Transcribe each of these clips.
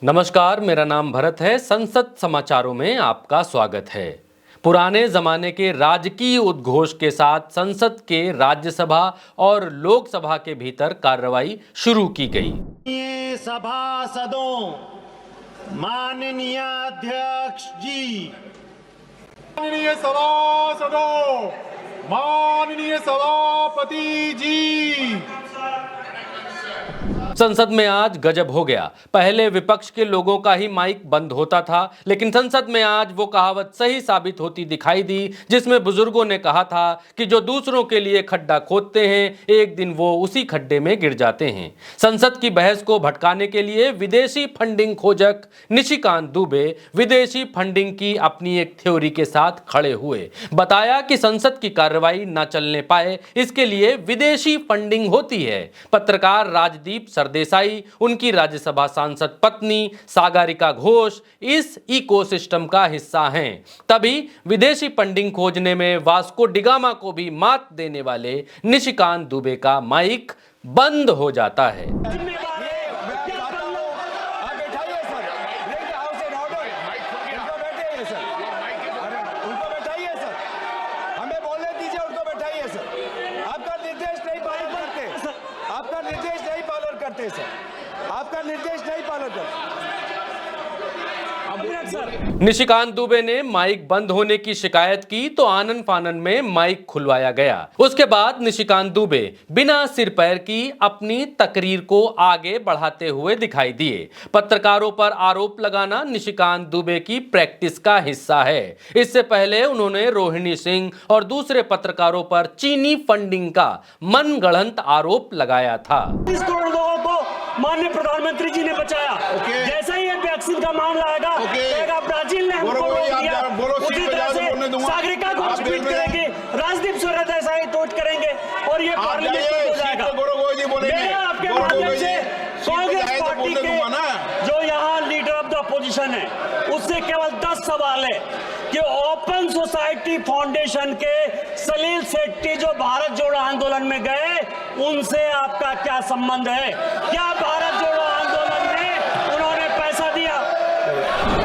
नमस्कार, मेरा नाम भरत है। संसद समाचारों में आपका स्वागत है। पुराने जमाने के राजकीय उद्घोष के साथ संसद के राज्यसभा और लोकसभा के भीतर कार्रवाई शुरू की गई। सभासदों, माननीय अध्यक्ष जी, माननीय सभासदों, माननीय सभापति जी। संसद में आज गजब हो गया। पहले विपक्ष के लोगों का ही माइक बंद होता था, लेकिन संसद में आज वो कहावत सही साबित होती दिखाई दी जिसमें बुजुर्गों ने कहा था कि जो दूसरों के लिए खड्डा खोदते हैं एक दिन वो उसी खड्डे में गिर जाते हैं। संसद की बहस को भटकाने के लिए विदेशी फंडिंग खोजक निशिकांत दुबे विदेशी फंडिंग की अपनी एक थ्योरी के साथ खड़े हुए। बताया कि संसद की कार्रवाई न चलने पाए इसके लिए विदेशी फंडिंग होती है। पत्रकार राजदीप सरदेसाई, उनकी राज्यसभा सांसद पत्नी सागरिका घोष इस इकोसिस्टम का हिस्सा हैं। तभी विदेशी फंडिंग खोजने में वास्को डिगामा को भी मात देने वाले निशिकांत दुबे का माइक बंद हो जाता है। आपका निर्देश नहीं पालन करते। निशिकांत दुबे ने माइक बंद होने की शिकायत की तो आनन फानन में माइक खुलवाया गया। उसके बाद निशिकांत दुबे बिना सिर पैर की अपनी तकरीर को आगे बढ़ाते हुए दिखाई दिए। पत्रकारों पर आरोप लगाना निशिकांत दुबे की प्रैक्टिस का हिस्सा है। इससे पहले उन्होंने रोहिणी सिंह और दूसरे पत्रकारों पर चीनी फंडिंग का मनगढ़ंत आरोप लगाया था। 30 करोड़ लोगों को माननीय प्रधानमंत्री जी ने बचाया। जैसा ही वैक्सीन का मामला आएगा ब्राजील ने हमको रोक दिया, उसी तरह से सागरिका घोष ट्वीट करेंगे, राजदीप सरदेसाई ट्वीट करेंगे और ये पार्लियामेंट में हो जाएगा। मेरा आपके माध्यम से कांग्रेस पार्टी के जो यहाँ लीडर ऑफ द अपोजिशन है उससे केवल 10 सवाल है कि ओपन सोसाइटी फाउंडेशन के सलील शेट्टी जो भारत जोड़ो आंदोलन में गए उनसे आपका क्या संबंध है? क्या भारत जोड़ो आंदोलन में उन्होंने पैसा दिया?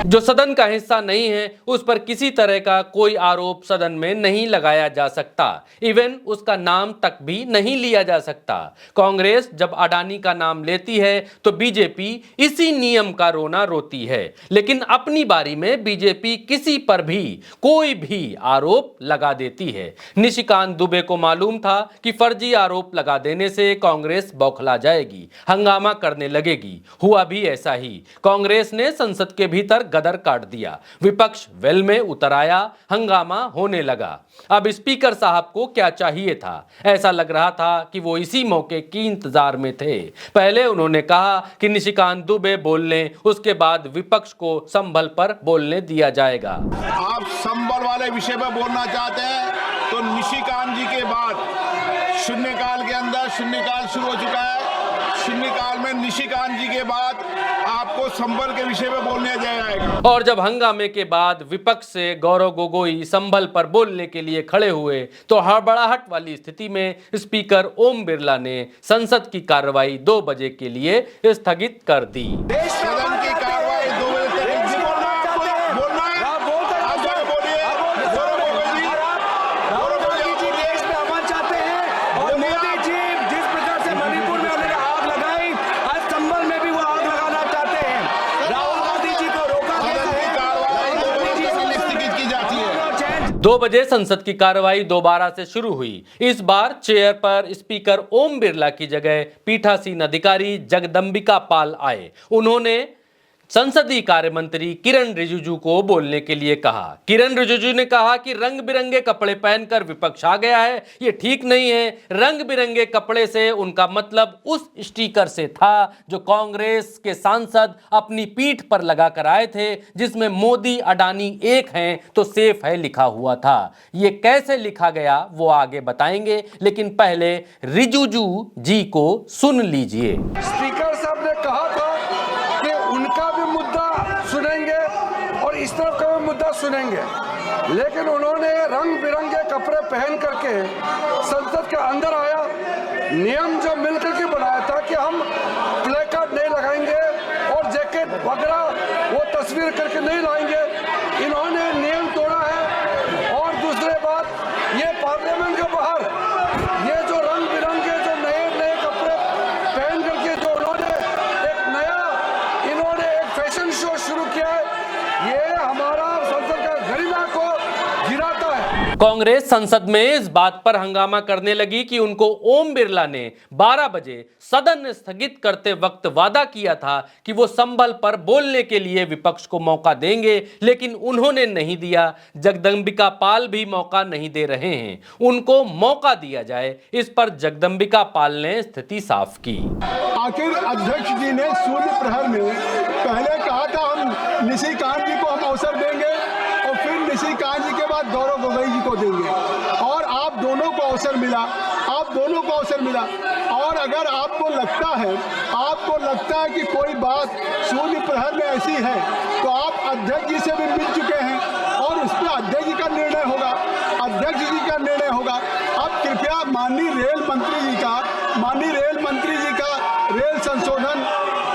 जो सदन का हिस्सा नहीं है उस पर किसी तरह का कोई आरोप सदन में नहीं लगाया जा सकता, इवन उसका नाम तक भी नहीं लिया जा सकता। कांग्रेस जब अडानी का नाम लेती है तो बीजेपी इसी नियम का रोना रोती है, लेकिन अपनी बारी में बीजेपी किसी पर भी कोई भी आरोप लगा देती है। निशिकांत दुबे को मालूम था कि फर्जी आरोप लगा देने से कांग्रेस बौखला जाएगी, हंगामा करने लगेगी। हुआ भी ऐसा ही। कांग्रेस ने संसद के भीतर गदर काट दिया, विपक्ष वेल में उतर आया, हंगामा होने लगा। अब स्पीकर साहब को क्या चाहिए था? ऐसा लग रहा था कि वो इसी मौके की इंतजार में थे। पहले उन्होंने कहा कि निशिकांत दुबे बोल लें, उसके बाद विपक्ष को संभल पर बोलने दिया जाएगा। आप संभल वाले विषय पर बोलना चाहते हैं तो निशिकांत जी के बाद शून्यकाल के अंदर शून्यकाल शुरू हो चुका है। शून्यकाल में निशिकांत जी के बाद आपको संभल के विषय में बोलने जाएगा। और जब हंगामे के बाद विपक्ष से गौरव गोगोई संभल पर बोलने के लिए खड़े हुए तो हड़बड़ाहट वाली स्थिति में स्पीकर ओम बिरला ने संसद की कार्रवाई 2 बजे के लिए स्थगित कर दी। सदन की कार्रवाई 2 बजे तक दो बजे संसद की कार्रवाई दोबारा से शुरू हुई। इस बार चेयर पर स्पीकर ओम बिरला की जगह पीठासीन अधिकारी जगदंबिका पाल आए। उन्होंने संसदीय कार्य मंत्री किरण रिजिजू को बोलने के लिए कहा। किरण रिजिजू ने कहा कि रंग बिरंगे कपड़े पहनकर विपक्ष आ गया है, ये ठीक नहीं है। रंग बिरंगे कपड़े से उनका मतलब उस स्टिकर से था जो कांग्रेस के सांसद अपनी पीठ पर लगा कर आए थे, जिसमें मोदी अडानी एक हैं तो सेफ है लिखा हुआ था। ये कैसे लिखा गया वो आगे बताएंगे, लेकिन पहले रिजिजू जी को सुन लीजिए। स्पीकर साहब ने कहा था कि उनका भी मुद्दा सुनेंगे और इस तरफ का भी मुद्दा सुनेंगे, लेकिन उन्होंने रंग बिरंगे कपड़े पहन करके संसद के अंदर आया। नियम जो मिलकर के बनाया था कि हम प्ले कार्ड नहीं लगाएंगे और जैकेट वगैरह तस्वीर करके नहीं लाएंगे। इन्होंने नियम तोड़ा है। और दूसरी बात, ये पार्लियामेंट के बाहर ये जो रंग बिरंगे जो नए नए कपड़े पहन करके जो उन्होंने एक फैशन शो शुरू किया है, ये हमारा संसद का गरिमा को गिराता है। कांग्रेस संसद में इस बात पर हंगामा करने लगी कि उनको ओम बिरला ने 12 बजे सदन स्थगित करते वक्त वादा किया था कि वो संभल पर बोलने के लिए विपक्ष को मौका देंगे, लेकिन उन्होंने नहीं दिया। जगदंबिका पाल भी मौका नहीं दे रहे हैं, उनको मौका दिया जाए, इस पर जगदंबिका पाल ने स्थिति साफ की। आखिर अध्यक्ष जी ने शून्य प्रहर में पहले कहा था हम निशिकांत जी को हम अवसर देंगे और फिर निशिकांत जी के बाद गौरव गोगोई जी को देंगे, और आप दोनों को अवसर मिला। और अगर आपको लगता है कि कोई बात शून्य प्रहर में ऐसी है तो आप अध्यक्ष जी से भी मिल चुके हैं और उस पर अध्यक्ष जी का निर्णय होगा। अब कृपया माननीय रेल मंत्री जी का रेल संशोधन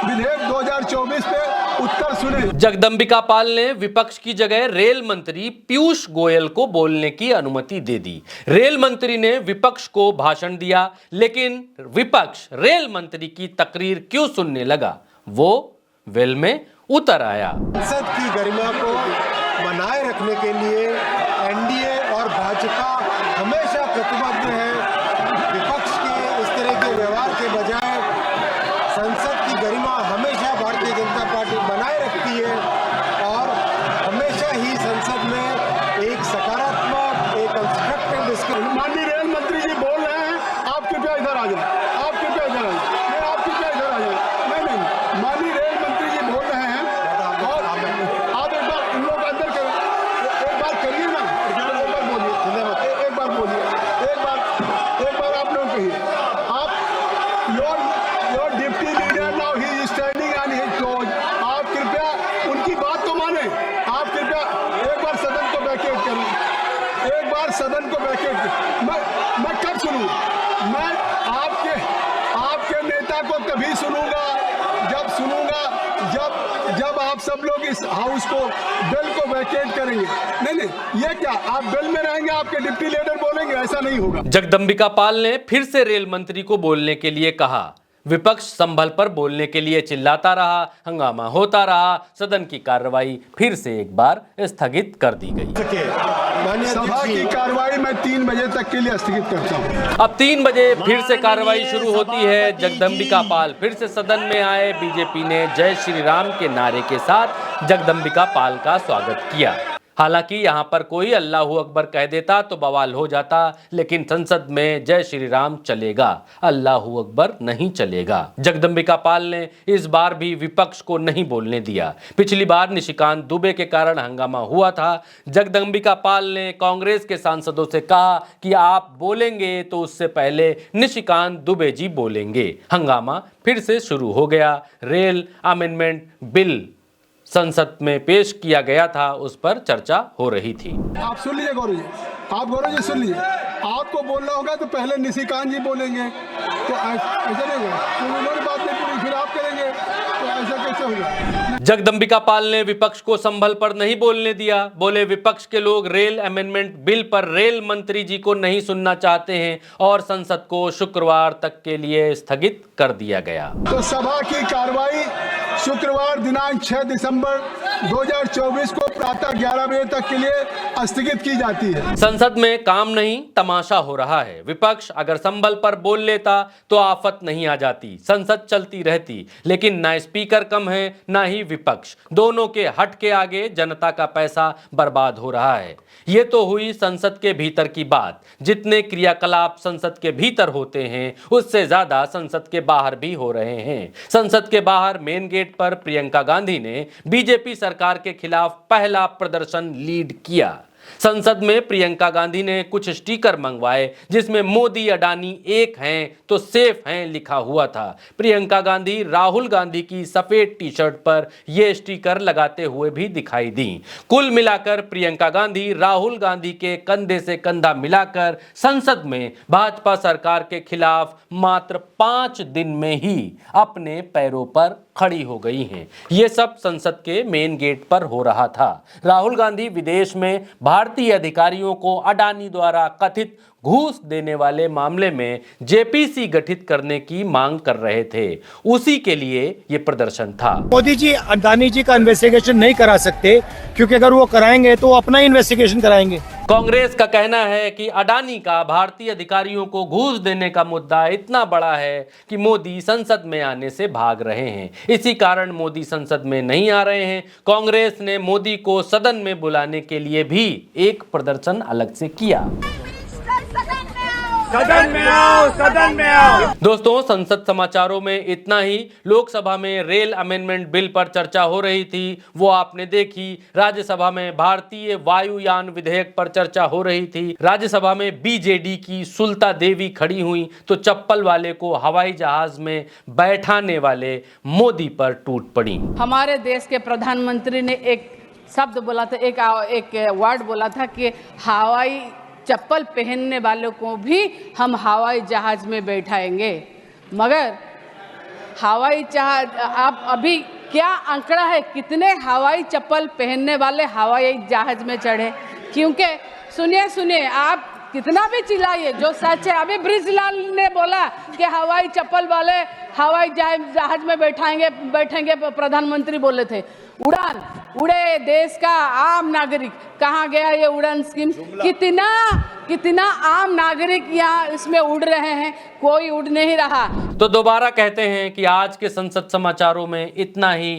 विधेयक 2024 पे उत्तर सुने। जगदंबिका पाल ने विपक्ष की जगह रेल मंत्री पीयूष गोयल को बोलने की अनुमति दे दी। रेल मंत्री ने विपक्ष को भाषण दिया, लेकिन विपक्ष रेल मंत्री की तकरीर क्यों सुनने लगा, वो वेल में उतर आया। संसद की गरिमा को बनाए रखने के लिए एनडीए और भाजपा हमेशा प्रतिबद्ध है। विपक्ष के इस तरह के व्यवहार के बजाय संसद की गरिमा हमेशा भारतीय जनता पार्टी बनाए रखती है और हमेशा ही संसद में एक सकारात्मक, एक कंस्ट्रक्टिव डिस्कशन। माननीय रेल मंत्री जी बोल रहे हैं, आप कृपया इधर आ जाए। नहीं, माननीय रेल मंत्री जी बोल रहे हैं और आप एक बार इन लोगों को अंदर करें, एक बार करिए ना, एक बार बोलिए, एक बार आप लोग कहिए। आप your deputy leader now he is standing on his toes. आप कृपया उनकी बात तो माने। आप कृपया एक बार सदन को वैकेट करें। मैं कब सुनूं? मैं आपके नेता को तभी सुनूंगा जब आप सब लोग इस हाउस को बिल को वैकेट करेंगे। नहीं, ये क्या आप बिल में रहेंगे, आपके डिप्टी लीडर बोलेंगे? ऐसा नहीं होगा। जगदंबिका पाल ने फिर से रेल मंत्री को बोलने के लिए कहा। विपक्ष संभल पर बोलने के लिए चिल्लाता रहा, हंगामा होता रहा, सदन की कार्रवाई फिर से एक बार स्थगित कर दी गई। सभा की कार्रवाई मैं 3 बजे तक के लिए स्थगित करता हूँ। अब 3 बजे फिर से कार्रवाई शुरू होती है। जगदंबिका पाल फिर से सदन में आए। बीजेपी ने जय श्री राम के नारे के साथ जगदंबिका पाल का स्वागत किया। हालांकि यहां पर कोई अल्लाहू अकबर कह देता तो बवाल हो जाता, लेकिन संसद में जय श्री राम चलेगा, अल्लाहू अकबर नहीं चलेगा। जगदंबिका पाल ने इस बार भी विपक्ष को नहीं बोलने दिया। पिछली बार निशिकांत दुबे के कारण हंगामा हुआ था। जगदंबिका पाल ने कांग्रेस के सांसदों से कहा कि आप बोलेंगे तो उससे पहले निशिकांत दुबे जी बोलेंगे। हंगामा फिर से शुरू हो गया। रेल अमेंडमेंट बिल संसद में पेश किया गया था, उस पर चर्चा हो रही थी। आप सुन लीजिए गौरव जी, सुन लीजिए। आपको बोलना होगा तो पहले निशिकांत जी बोलेंगे, तो ऐसा नहीं होगा। तो उन्होंने बात नहीं पूरी, फिर आप करेंगे, तो ऐसा कैसे होगा? जगदंबिका पाल ने विपक्ष को संभल पर नहीं बोलने दिया। बोले विपक्ष के लोग रेल अमेंडमेंट बिल पर रेल मंत्री जी को नहीं सुनना चाहते हैं और संसद को शुक्रवार तक के लिए स्थगित कर दिया गया। तो सभा की कार्रवाई शुक्रवार दिनांक 6 दिसंबर 2024 को प्रातः 11 बजे तक के लिए स्थगित की जाती है। संसद में काम नहीं तमाशा हो रहा है। विपक्ष अगर संभल पर बोल लेता तो आफत नहीं आ जाती, संसद चलती रहती, लेकिन ना स्पीकर कम है ना ही विपक्ष। दोनों के हट के आगे जनता का पैसा बर्बाद हो रहा है। ये तो हुई संसद के भीतर की बात। जितने क्रियाकलाप संसद के भीतर होते हैं उससे ज्यादा संसद के बाहर भी हो रहे हैं। संसद के बाहर मेन गेट पर प्रियंका गांधी ने बीजेपी सरकार के खिलाफ पहला प्रदर्शन लीड किया। संसद में प्रियंका गांधी ने कुछ स्टिकर मंगवाए जिसमें मोदी अडानी एक हैं तो सेफ हैं लिखा हुआ था। प्रियंका गांधी राहुल गांधी की सफेद टी शर्ट पर यह स्टिकर लगाते हुए भी दिखाई दी। कुल मिलाकर प्रियंका गांधी राहुल गांधी के कंधे से कंधा मिलाकर संसद में भाजपा सरकार के खिलाफ मात्र 5 दिन में ही अपने पैरों पर खड़ी हो गई हैं। ये सब संसद के मेन गेट पर हो रहा था। राहुल गांधी विदेश में भारतीय अधिकारियों को अडानी द्वारा कथित घूस देने वाले मामले में जेपीसी गठित करने की मांग कर रहे थे। उसी के लिए ये प्रदर्शन था। मोदी जी अडानी जी का इन्वेस्टिगेशन नहीं करा सकते, क्योंकि अगर वो कराएंगे तो अपना इन्वेस्टिगेशन कराएंगे। कांग्रेस का कहना है कि अडानी का भारतीय अधिकारियों को घूस देने का मुद्दा इतना बड़ा है कि मोदी संसद में आने से भाग रहे हैं। इसी कारण मोदी संसद में नहीं आ रहे हैं। कांग्रेस ने मोदी को सदन में बुलाने के लिए भी एक प्रदर्शन अलग से किया। सदन में आओ, सदन में आओ। दोस्तों, संसद समाचारों में इतना ही। लोकसभा में रेल अमेंडमेंट बिल पर चर्चा हो रही थी, वो आपने देखी। राज्यसभा में भारतीय वायुयान विधेयक पर चर्चा हो रही थी। राज्यसभा में बीजेडी की सुलता देवी खड़ी हुई तो चप्पल वाले को हवाई जहाज में बैठाने वाले मोदी पर टूट पड़ी। हमारे देश के प्रधानमंत्री ने एक शब्द बोला था, एक वर्ड बोला था कि हवाई चप्पल पहनने वालों को भी हम हवाई जहाज में बैठाएंगे। मगर हवाई जहाज, आप अभी क्या आंकड़ा है कितने हवाई चप्पल पहनने वाले हवाई जहाज में चढ़े? क्योंकि सुनिए आप कितना भी चिल्लाइए, जो सच है, अभी ब्रिजलाल ने बोला कि हवाई चप्पल वाले हवाई जहाज में बैठेंगे प्रधानमंत्री बोले थे। उड़े देश का आम नागरिक, कहाँ गया ये उड़ान स्कीम? कितना आम नागरिक यहाँ इसमें उड़ रहे हैं, कोई उड़ नहीं रहा। तो दोबारा कहते हैं कि आज के संसद समाचारों में इतना ही।